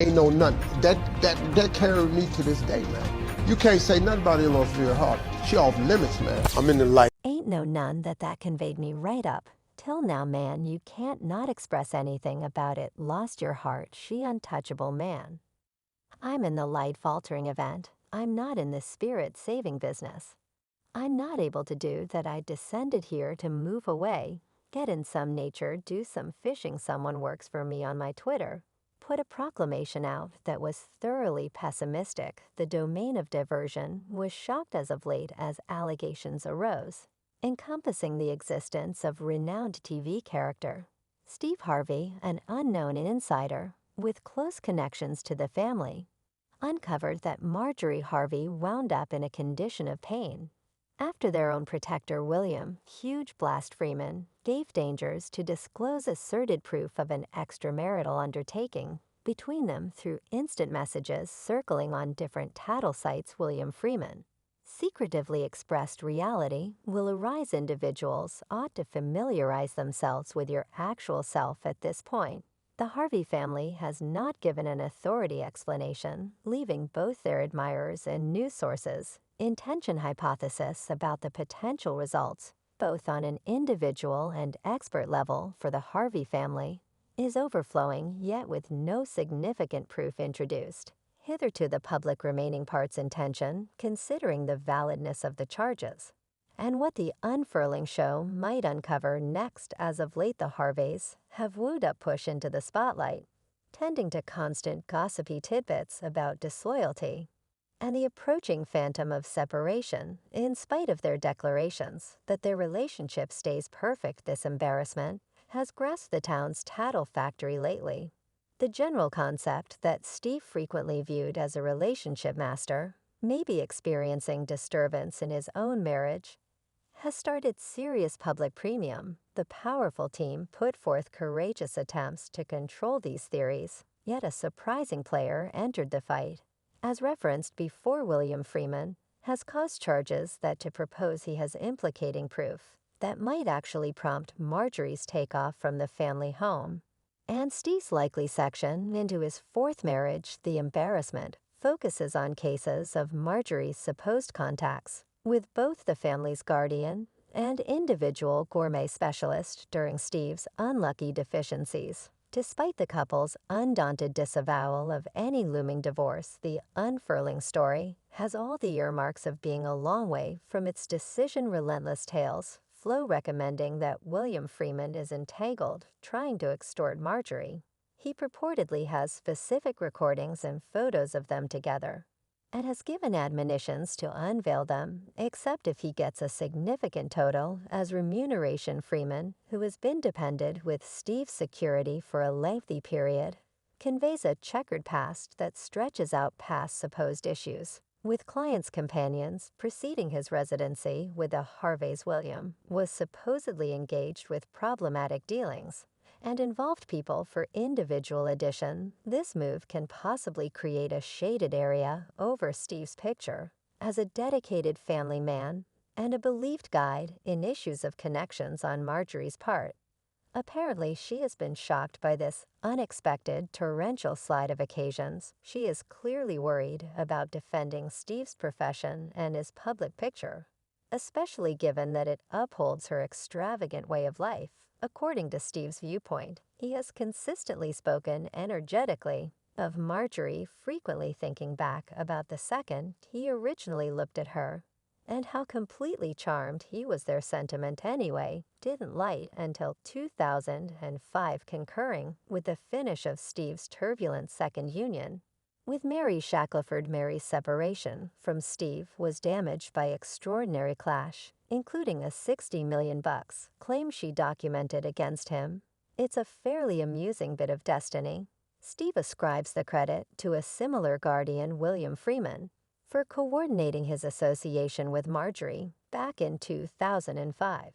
Ain't no nothing. That carried me to this day, man. You can't say nothing about Eleanor Harvey. She off limits, man. I'm in the light. Ain't no none that conveyed me right up. Till now, man, you can't not express anything about it. Lost your heart, she untouchable man. I'm in the light faltering event. I'm not in the spirit saving business. I'm not able to do that. I descended here to move away, get in some nature, do some fishing. Someone works for me on my Twitter. Put a proclamation out that was thoroughly pessimistic. The domain of diversion was shocked as of late as allegations arose, encompassing the existence of renowned TV character Steve Harvey, an unknown insider with close connections to the family, uncovered that Marjorie Harvey wound up in a condition of pain after their own protector William, Huge Blast Freeman, gave dangers to disclose asserted proof of an extramarital undertaking between them through instant messages circling on different tattle sites. William Freeman secretively expressed reality will arise. Individuals ought to familiarize themselves with your actual self at this point. The Harvey family has not given an authority explanation, leaving both their admirers and news sources intention hypothesis about the potential results, both on an individual and expert level for the Harvey family, is overflowing, yet with no significant proof introduced. Hitherto the public remaining parts intention, considering the validness of the charges, and what the unfurling show might uncover next. As of late the Harveys have wooed up push into the spotlight, tending to constant gossipy tidbits about disloyalty and the approaching phantom of separation, in spite of their declarations that their relationship stays perfect. This embarrassment has grasped the town's tattle factory lately. The general concept that Steve, frequently viewed as a relationship master, may be experiencing disturbance in his own marriage, has started serious public premium. The powerful team put forth courageous attempts to control these theories, yet a surprising player entered the fight. As referenced before, William Freeman has caused charges that to propose he has implicating proof that might actually prompt Marjorie's takeoff from the family home. And Steve's likely section into his fourth marriage. The embarrassment focuses on cases of Marjorie's supposed contacts with both the family's guardian and individual gourmet specialist during Steve's unlucky deficiencies. Despite the couple's undaunted disavowal of any looming divorce, the unfurling story has all the earmarks of being a long way from its decision. Relentless tales flow recommending that William Freeman is entangled trying to extort Marjorie. He purportedly has specific recordings and photos of them together, and has given admonitions to unveil them except if he gets a significant total as remuneration. Freeman, who has been depended with Steve's security for a lengthy period, conveys a checkered past that stretches out past supposed issues with clients' companions. Preceding his residency with the Harveys, William was supposedly engaged with problematic dealings and involved people. For individual addition, this move can possibly create a shaded area over Steve's picture as a dedicated family man and a believed guide in issues of connections on Marjorie's part. Apparently, she has been shocked by this unexpected torrential slide of occasions. She is clearly worried about defending Steve's profession and his public picture, especially given that it upholds her extravagant way of life. According to Steve's viewpoint, he has consistently spoken energetically of Marjorie, frequently thinking back about the second he originally looked at her, and how completely charmed he was. Their sentiment, anyway, didn't light until 2005, concurring with the finish of Steve's turbulent second union with Mary Shackelford. Mary's separation from Steve was damaged by extraordinary clash, including a $60 million claim she documented against him. It's a fairly amusing bit of destiny. Steve ascribes the credit to a similar guardian, William Freeman, for coordinating his association with Marjorie back in 2005.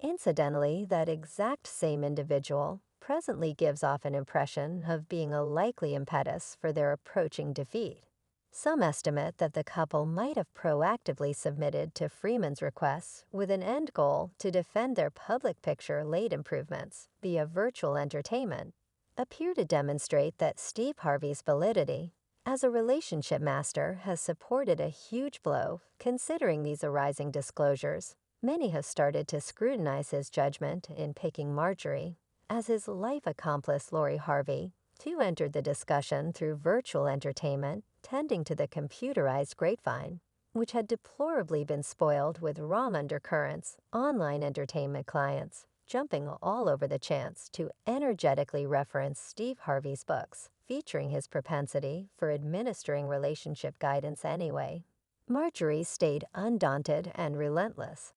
Incidentally, that exact same individual presently gives off an impression of being a likely impetus for their approaching defeat. Some estimate that the couple might have proactively submitted to Freeman's requests with an end goal to defend their public picture late improvements via virtual entertainment, appear to demonstrate that Steve Harvey's validity as a relationship master has supported a huge blow considering these arising disclosures. Many have started to scrutinize his judgment in picking Marjorie as his life accomplice Lori Harvey, too, entered the discussion through virtual entertainment, tending to the computerized grapevine, which had deplorably been spoiled with wrong undercurrents. Online entertainment clients jumping all over the chance to energetically reference Steve Harvey's books, featuring his propensity for administering relationship guidance anyway. Marjorie stayed undaunted and relentless,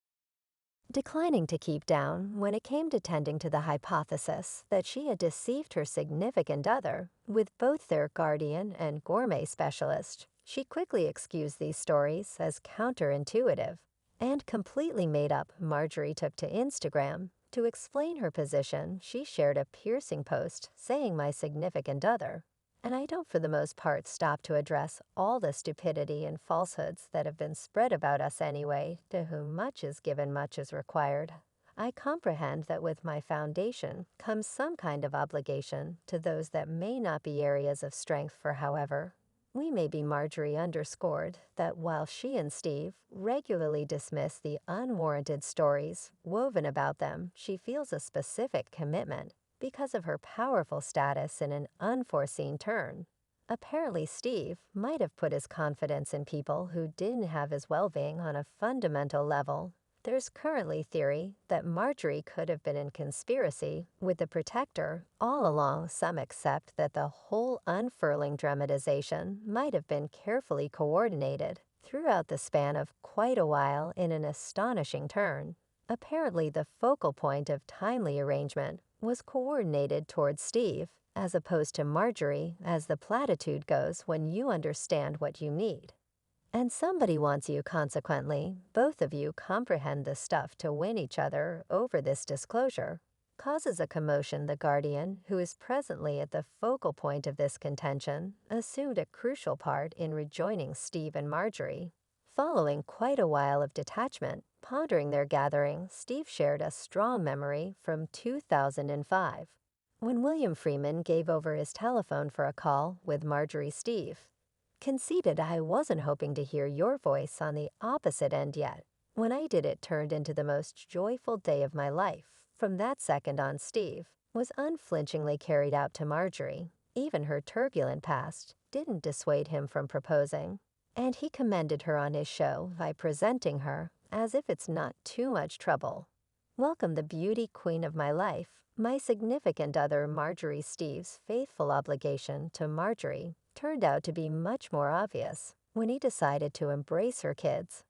declining to keep down when it came to tending to the hypothesis that she had deceived her significant other with both their guardian and gourmet specialist. She quickly excused these stories as counterintuitive and completely made up. Marjorie took to Instagram to explain her position. She shared a piercing post saying, "My significant other," and I don't for the most part stop to address all the stupidity and falsehoods that have been spread about us anyway. To whom much is given, much is required. I comprehend that with my foundation comes some kind of obligation to those that may not be areas of strength for. However, we may be. Marjorie underscored that while she and Steve regularly dismiss the unwarranted stories woven about them, she feels a specific commitment because of her powerful status in an unforeseen turn. Apparently, Steve might have put his confidence in people who didn't have his well-being on a fundamental level. There's currently theory that Marjorie could have been in conspiracy with the protector all along. Some accept that the whole unfurling dramatization might have been carefully coordinated throughout the span of quite a while in an astonishing turn. Apparently, the focal point of timely arrangement was coordinated towards Steve, as opposed to Marjorie, as the platitude goes when you understand what you need. And somebody wants you. Consequently, both of you comprehend the stuff to win each other over. This disclosure causes a commotion. The guardian, who is presently at the focal point of this contention, assumed a crucial part in rejoining Steve and Marjorie. Following quite a while of detachment, pondering their gathering, Steve shared a strong memory from 2005, when William Freeman gave over his telephone for a call with Marjorie. Steve conceded, "I wasn't hoping to hear your voice on the opposite end yet. When I did, it turned into the most joyful day of my life." From that second on, Steve was unflinchingly carried out to Marjorie. Even her turbulent past didn't dissuade him from proposing, and he commended her on his show by presenting her as if it's not too much trouble. "Welcome, the beauty queen of my life, my significant other, Marjorie." Steve's faithful obligation to Marjorie turned out to be much more obvious when he decided to embrace her kids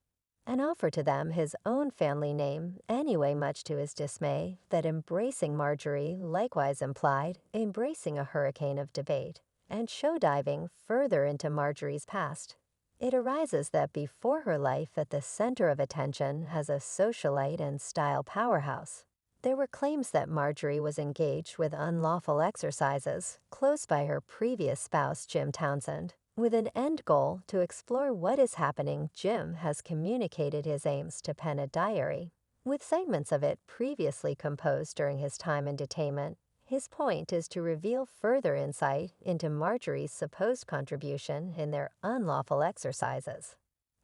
and offer to them his own family name anyway, much to his dismay that embracing Marjorie likewise implied embracing a hurricane of debate and show diving further into Marjorie's past. It arises that before her life at the center of attention as a socialite and style powerhouse, there were claims that Marjorie was engaged with unlawful exercises close by her previous spouse, Jim Townsend, with an end goal to explore what is happening. Jim has communicated his aims to pen a diary, with segments of it previously composed during his time in detainment. His point is to reveal further insight into Marjorie's supposed contribution in their unlawful exercises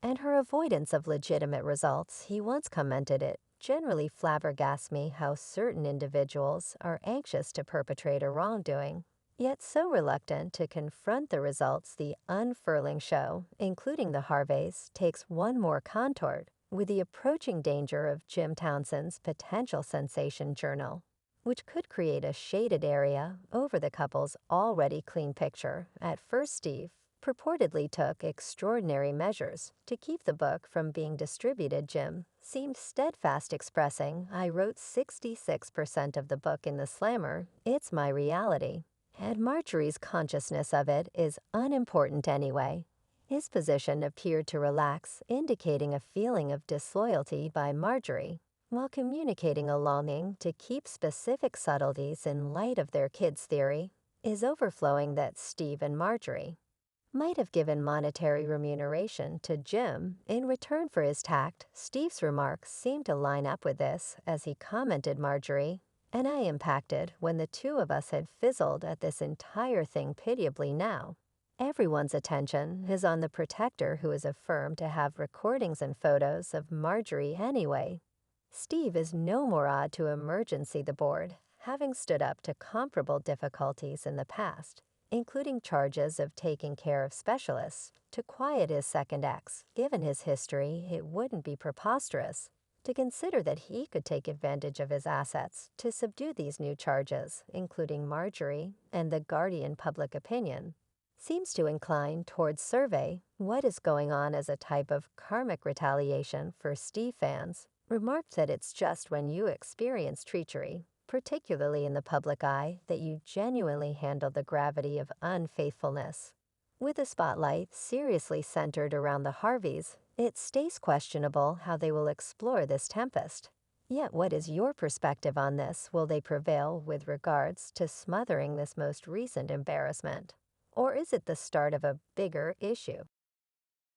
and her avoidance of legitimate results. He once commented, "It generally flabbergasts me how certain individuals are anxious to perpetrate a wrongdoing, yet so reluctant to confront the results." The unfurling show, including the Harveys, takes one more contort with the approaching danger of Jim Townsend's potential sensation journal, which could create a shaded area over the couple's already clean picture. At first, Steve purportedly took extraordinary measures to keep the book from being distributed. Jim seemed steadfast, expressing, "I wrote 66% of the book in the slammer. It's my reality, and Marjorie's consciousness of it is unimportant anyway." His position appeared to relax, indicating a feeling of disloyalty by Marjorie, while communicating a longing to keep specific subtleties in light of their kids' theory is overflowing that Steve and Marjorie might have given monetary remuneration to Jim in return for his tact. Steve's remarks seemed to line up with this as he commented, "Marjorie and I impacted when the two of us had fizzled at this entire thing pitiably now. Everyone's attention is on the protector who is affirmed to have recordings and photos of Marjorie anyway. Steve is no more odd to emergency the board, having stood up to comparable difficulties in the past, including charges of taking care of specialists to quiet his second ex. Given his history, it wouldn't be preposterous to consider that he could take advantage of his assets to subdue these new charges, including Marjorie and the guardian public opinion. Seems to incline towards survey what is going on as a type of karmic retaliation for Steve fans. Remarked that it's just when you experience treachery, particularly in the public eye, that you genuinely handle the gravity of unfaithfulness. With the spotlight seriously centered around the Harveys, it stays questionable how they will explore this tempest. Yet what is your perspective on this? Will they prevail with regards to smothering this most recent embarrassment? Or is it the start of a bigger issue?